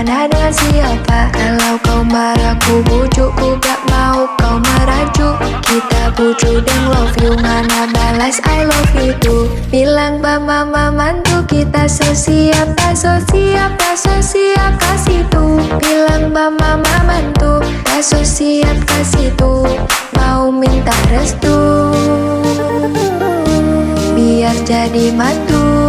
mana dengan siapa? Kalau kau marah ku bujuk, ku gak mau kau merajuk. Kita bujuk dan love you, mana balas I love you too. Bilang ba mama mantu, kita so siap, tak so siap, tak so siap kasih tuh. Bilang ba mama mantu, tak so siap kasih tuh. Mau minta restu biar jadi mantu.